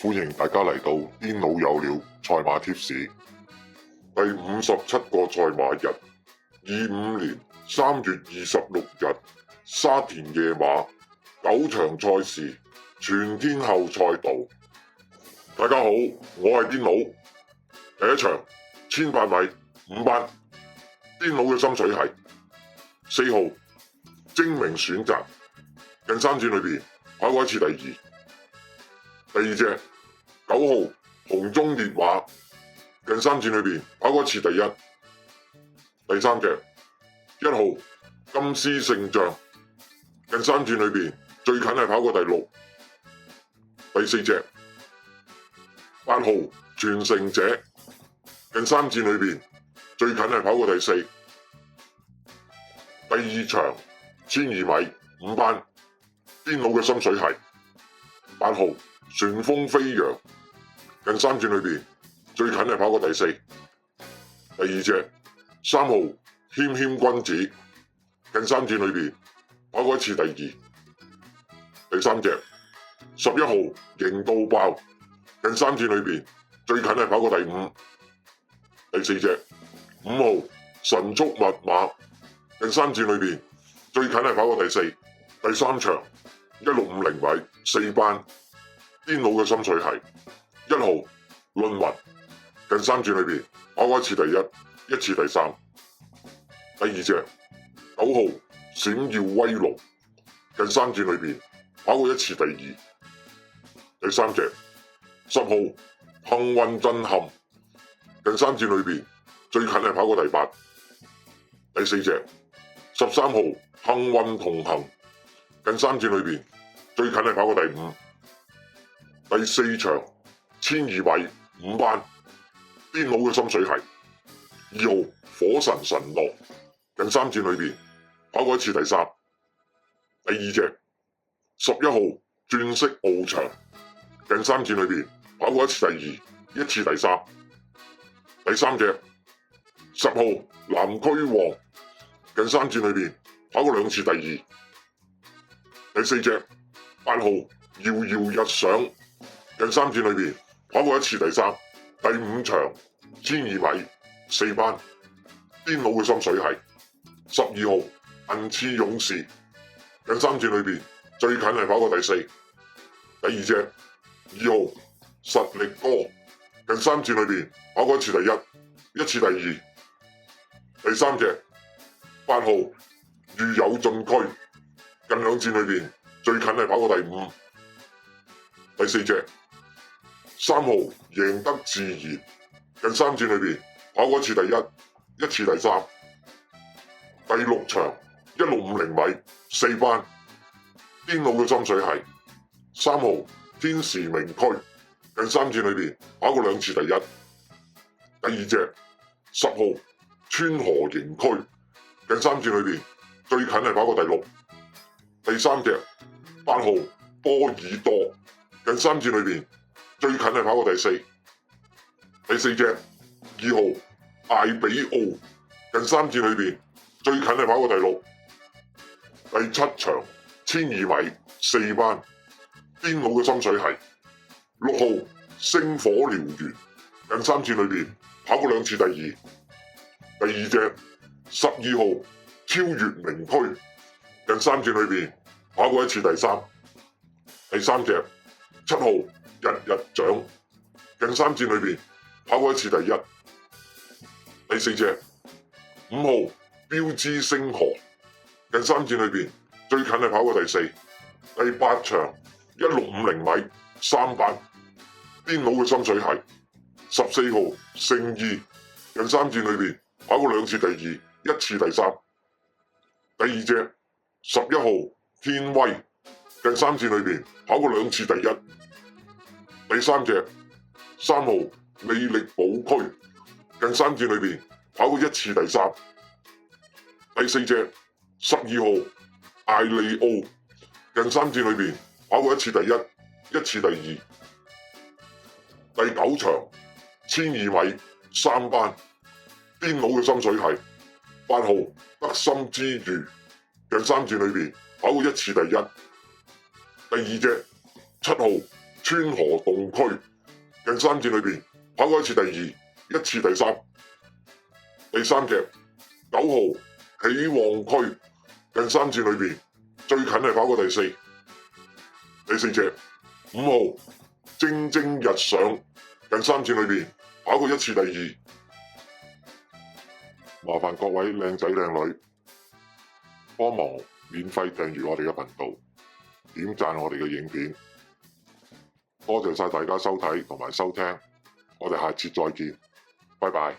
歡迎大家嚟到癲佬有料賽馬貼士第57個賽馬日，25年3月26日沙田夜馬9場賽事全天候賽道。大家好，我係癲佬。第一場1800米5班，癲佬嘅心水係4號精明選擇，近3轉裏邊跑過一次第二。第二隻9號紅中烈馬，近3轉裏邊跑過一次第一。第三隻1號金獅勝將，近3轉裏邊最近係跑過第6。第四隻8號傳承者，近3轉裏邊最近係跑過第4。第二場1200米5班，癲佬嘅心水係8號旋風飛揚，近3轉裏邊最近係跑過第4。第二隻3號謙謙君子，近3轉裏邊跑過一次第2。第三隻11號型到爆，近3轉裏邊最近係跑過第5。第四隻5號神速密碼，近3轉裏邊最近係跑過第4。第三場1650米4班，癲佬嘅心水係1號論雲，近3轉裏邊跑過一次第1，一次第3。第二隻9號閃耀威龍，近3轉裏邊跑過一次第2。第三隻10號幸運震撼，近3轉裏邊最近係跑過第8。第四隻13號幸運同行，近3轉裏邊最近係跑過第5。第四場1200米5班，癲佬嘅心水係2號火神神諾，近3轉裏邊跑過一次第3。第二隻11號鑽石翱翔，近3轉裏邊跑過一次第2，一次第3。第三隻10號南區王，近3轉裏邊跑過2次第2。第四隻8號搖搖日上，近3轉裏邊跑過一次第3。第五場1200米4班，癲佬嘅心水係12號銀翅勇士，近3轉裏邊最近係跑過第4。第二隻2號實力哥，近3轉裏邊跑過一次第1，一次第2。第三隻8號如有進區，近2轉裏邊最近係跑過第5。第四隻3號贏得自然，近3轉裏邊跑過一次第1，一次第3。第六場1650米4班，癲佬嘅心水係3號天時明區，近3轉裏邊跑過2次第1。第二隻10號川河營區，近3轉裏邊最近係跑過第6。第三隻8號波爾多，近3轉裏邊最近係跑過第4。第四隻2號艾比奧，近3轉裏邊最近係跑過第6。第七場1200米4班，癲佬嘅心水係6號星火燎原，近3轉裏邊跑過2次第2。第二隻12號超越名區，近3轉裏邊跑過一次第3。第三隻7號日日獎，近3轉裏邊跑過一次第1。第四隻5號標之星河，近3轉裏邊最近係跑過第4。第八場1650米3班，癲佬嘅心水係14號聖意，近3轉裏邊跑過2次第2，一次第3。第二隻11號天威，近3轉裏邊跑過2次第1。第三隻3號魅力寶區，近3轉裏邊跑過1次第3。第四隻12號艾利奧，近3轉裏邊跑過1次第1，一次第2。第九場1200米3班，癲佬嘅心水係8號得心之餘，近3轉裏邊跑過1次第1。第二隻7號川河洞區近3戰裏邊跑過一次第2，一次第3。第3隻9號起旺區近3戰裏邊最近係跑過第4。第4隻5號蒸蒸日上近3戰裏邊跑過一次第2。麻煩各位靚仔靚女幫忙免費訂閱我哋嘅頻道，點讚我哋嘅影片。多謝晒大家收睇同埋收聽，我哋下次再見，拜拜。